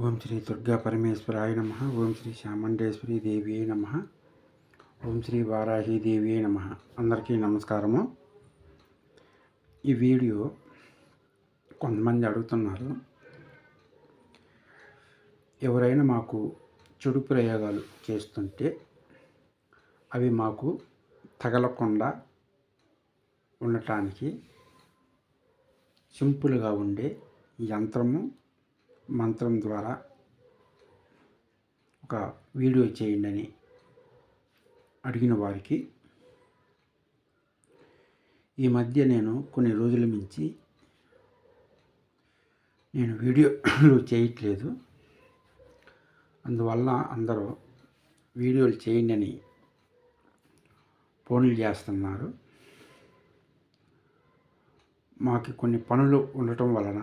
ఓం శ్రీ దుర్గా పరమేశ్వరాయ నమ. ఓం శ్రీ చాముండేశ్వరి దేవి నమ. ఓం శ్రీ వారాహి దేవి నమ. అందరికీ నమస్కారము. ఈ వీడియో కొంతమంది అడుగుతున్నారు, ఎవరైనా మాకు చెడు ప్రయోగాలు చేస్తుంటే అవి మాకు తగలకుండా ఉండటానికి సింపుల్గా ఉండే యంత్రము మంత్రం ద్వారా ఒక వీడియో చేయండి అని అడిగిన వారికి ఈ మధ్య నేను కొన్ని రోజుల నుంచి నేను వీడియోలు చేయట్లేదు. అందువల్ల అందరూ వీడియోలు చేయండి అని ఫోన్లు చేస్తున్నారు. మాకు కొన్ని పనులు ఉండటం వలన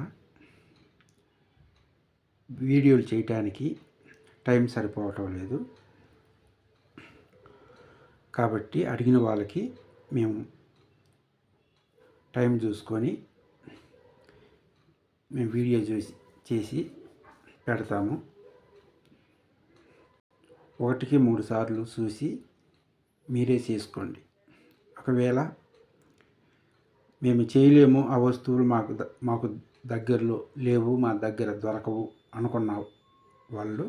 వీడియోలు చేయటానికి టైం సరిపోవటం లేదు. కాబట్టి అడిగిన వాళ్ళకి మేము టైం చూసుకొని మేము వీడియో చేసి పెడతాము. 1కి 3 సార్లు చూసి మీరే చేసుకోండి. ఒకవేళ మేము చేయలేము, ఆ వస్తువులు మాకు దగ్గరలో లేవు, మా దగ్గర దొరకవు అనుకున్న వాళ్ళు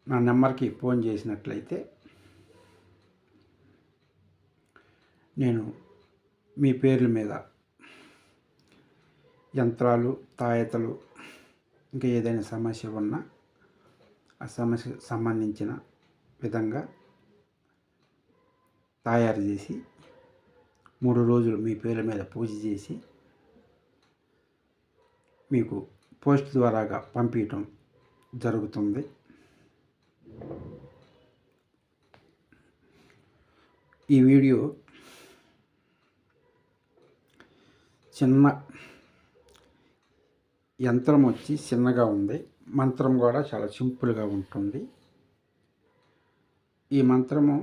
నా నెంబర్కి ఫోన్ చేసినట్లయితే నేను మీ పేర్ల మీద యంత్రాలు, తాయెత్తలు, ఇంకా ఏదైనా సమస్య ఉన్నా ఆ సమస్యకు సంబంధించిన విధంగా తయారు చేసి 3 రోజులు మీ పేర్ల మీద పూజ చేసి మీకు పోస్ట్ ద్వారాగా పంపించటం జరుగుతుంది. ఈ వీడియో చిన్న యంత్రం వచ్చి చిన్నగా ఉంది, మంత్రం కూడా చాలా సింపుల్గా ఉంటుంది. ఈ మంత్రము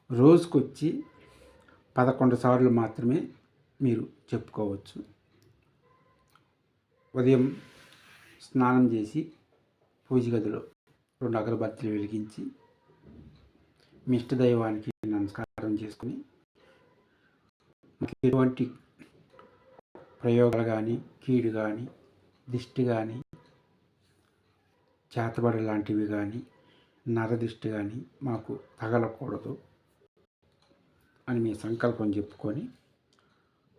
రోజుకొచ్చి 11 సార్లు మాత్రమే మీరు చెప్పుకోవచ్చు. ఉదయం స్నానం చేసి పూజ గదిలో 2 అగరబత్తీలు వెలిగించి మీ ఇష్టదైవానికి నమస్కారం చేసుకుని ఎటువంటి ప్రయోగాలు కానీ, కీడు కానీ, దిష్టి కానీ, చేతబడి లాంటివి కానీ, నరదిష్టి కానీ మాకు తగలకూడదు అని మీ సంకల్పం చెప్పుకొని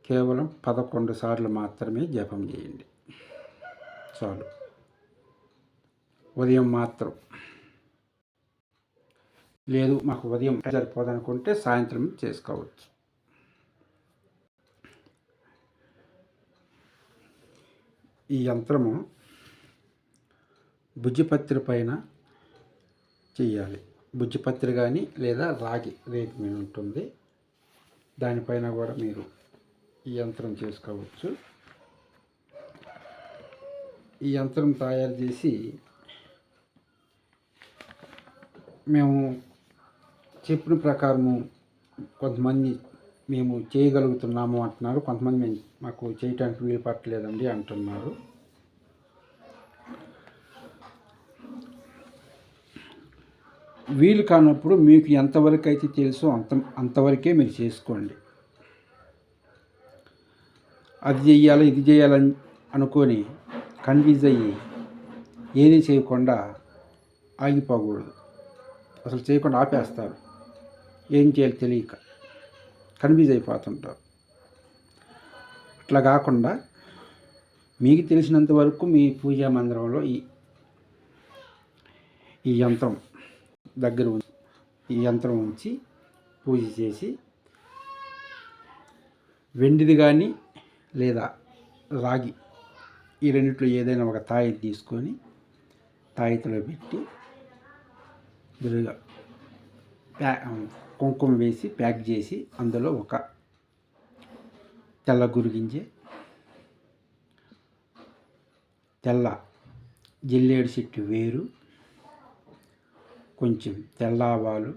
కేవలం 11 సార్లు మాత్రమే జపం చేయండి, చాలు. ఉదయం మాత్రం, లేదు మాకు ఉదయం సరిపోదనుకుంటే సాయంత్రం చేసుకోవచ్చు. ఈ యంత్రము భుజపత్రి పైన చెయ్యాలి. భుజపత్రి కానీ లేదా రాగి రేకు మీద ఉంటుంది, దానిపైన కూడా మీరు ఈ యంత్రం చేసుకోవచ్చు. ఈ యంత్రం తయారు చేసి మేము చెప్పిన ప్రకారము కొంతమంది మేము చేయగలుగుతున్నాము అంటున్నారు, కొంతమంది మాకు చేయటానికి వీలు పట్టలేదండి అంటున్నారు. వీలు కానప్పుడు మీకు ఎంతవరకు అయితే తెలుసో అంతవరకే మీరు చేసుకోండి. అది చెయ్యాలి ఇది చేయాలని అనుకొని కన్ఫ్యూజ్ అయ్యి ఏది చేయకుండా ఆగిపోకూడదు. అసలు చేయకుండా ఆపేస్తారు, ఏం చేయాలి తెలియక కన్ఫ్యూజ్ అయిపోతుంటారు. అట్లా కాకుండా మీకు తెలిసినంత వరకు మీ పూజా మందిరంలో ఈ యంత్రం దగ్గర ఈ యంత్రం ఉంచి పూజ చేసి వెండిది కానీ లేదా రాగి, ఈ రెండిట్లో ఏదైనా ఒక తాయెత్తు తీసుకొని తాయెత్తులో పెట్టి కుంకుమ వేసి ప్యాక్ చేసి అందులో ఒక తెల్ల గురిగింజ, తెల్ల జిల్లేడు చెట్టు వేరు, కొంచెం తెల్ల ఆవాలు,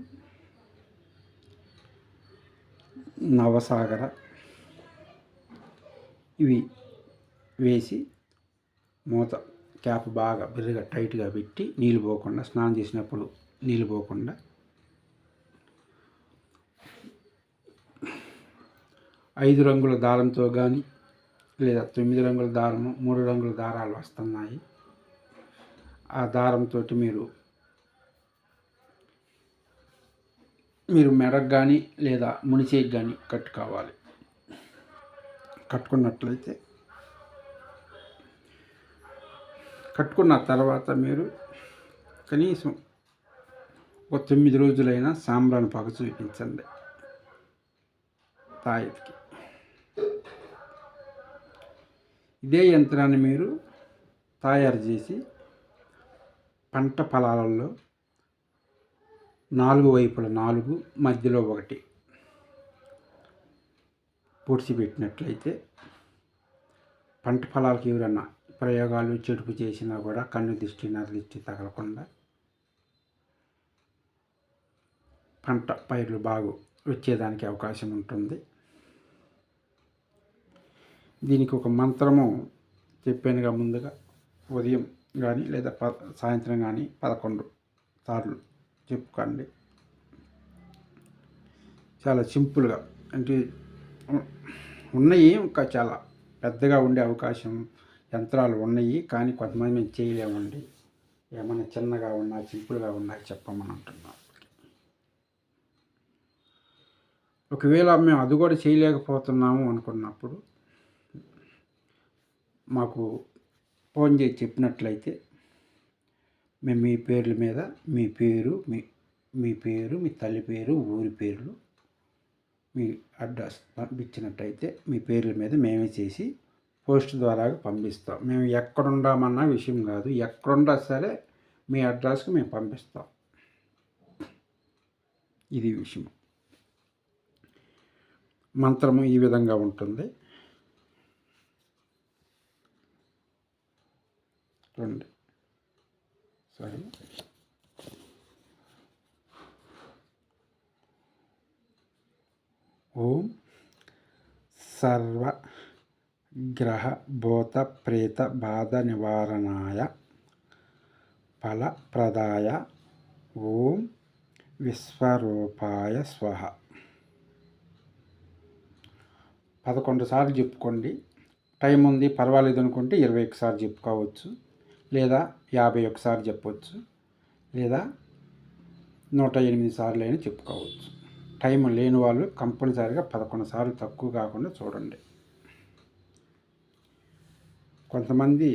నవసాగర, ఇవి వేసి మూత క్యాప్ బాగా బిర్రగా టైట్గా పెట్టి నీళ్ళు పోకుండా, స్నానం చేసినప్పుడు నీళ్ళు పోకుండా 5 రంగుల దారంతో కానీ లేదా 9 రంగుల దారము, 3 రంగుల దారాలు వస్తున్నాయి. ఆ దారంతో మీరు మెడకు కానీ లేదా మునిచేకి కానీ కట్టుకోవాలి. కట్టుకున్న తర్వాత మీరు కనీసం ఒక 9 రోజులైనా సాంబ్రాణి పొగ చూపించండి తాయెత్తుకి. ఇదే యంత్రాన్ని మీరు తయారు చేసి పంట పొలాలలో 4 వైపుల 4 మధ్యలో 1 పొడిచిపెట్టినట్లయితే పంట పొలాలకు ఎవరన్నా ప్రయోగాలు చెడుపు చేసినా కూడా కన్ను దిష్టి, నర దిష్టి తగలకుండా పంట పైర్లు బాగా వచ్చేదానికి అవకాశం ఉంటుంది. దీనికి ఒక మంత్రము చెప్పానుగా ముందుగా, ఉదయం కానీ లేదా సాయంత్రం కానీ 11 సార్లు చెప్పుకోండి. చాలా సింపుల్గా, అంటే ఉన్నాయి ఇంకా చాలా పెద్దగా ఉండే అవకాశం యంత్రాలు ఉన్నాయి, కానీ కొంతమంది మేము చేయలేమండి. ఏమైనా చిన్నగా ఉన్నా సింపుల్గా ఉన్నాయి చెప్పమని అంటున్నాం. ఒకవేళ మేము అది కూడా చేయలేకపోతున్నాము అనుకున్నప్పుడు మాకు ఫోన్ చేసి చెప్పినట్లయితే మేము మీ పేర్ల మీద మీ పేరు, మీ తల్లి పేరు, ఊరి పేర్లు, మీ అడ్రస్ పంపించినట్టయితే మీ పేర్ల మీద మేమే చేసి పోస్ట్ ద్వారా పంపిస్తాం. మేము ఎక్కడుండామన్న విషయం కాదు, ఎక్కడున్నా సరే మీ అడ్రస్కి మేము పంపిస్తాం. ఇది విషయం. మంత్రము ఈ విధంగా ఉంటుంది. సరే, ఓం సర్వ గ్రహ భూత ప్రేత బాధ నివారణాయ ఫలప్రదాయ ఓం విశ్వరూపాయ స్వహ. 11 సార్లు చెప్పుకోండి. టైం ఉంది పర్వాలేదు అనుకుంటే 21 సార్లు చెప్పుకోవచ్చు, లేదా 51 సార్లు చెప్పవచ్చు, లేదా 108 సార్లు అయినా చెప్పుకోవచ్చు. టైం లేని వాళ్ళు కంపల్సరీగా 11 సార్లు తక్కువ కాకుండా చూడండి. కొంతమంది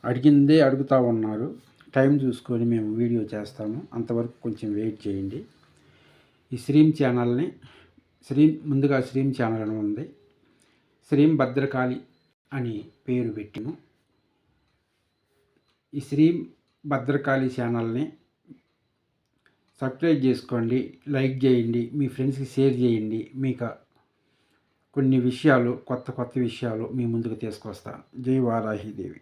అడిగిందే అడుగుతూ ఉన్నారు. టైం చూసుకొని మేము వీడియో చేస్తాము, అంతవరకు కొంచెం వెయిట్ చేయండి. ఈ శ్రీం ఛానల్ని ముందుగా శ్రీం ఛానల్ అని ఉంది, శ్రీం భద్రకాళి అని పేరు పెట్టిను. ఈ శ్రీం భద్రకాళి ఛానల్ని సబ్స్క్రైబ్ చేసుకోండి, లైక్ చేయండి, మీ ఫ్రెండ్స్కి షేర్ చేయండి. మీకు కొన్ని విషయాలు, కొత్త విషయాలు మీ ముందుకు తీసుకొస్తాను. జై వారాహిదేవి.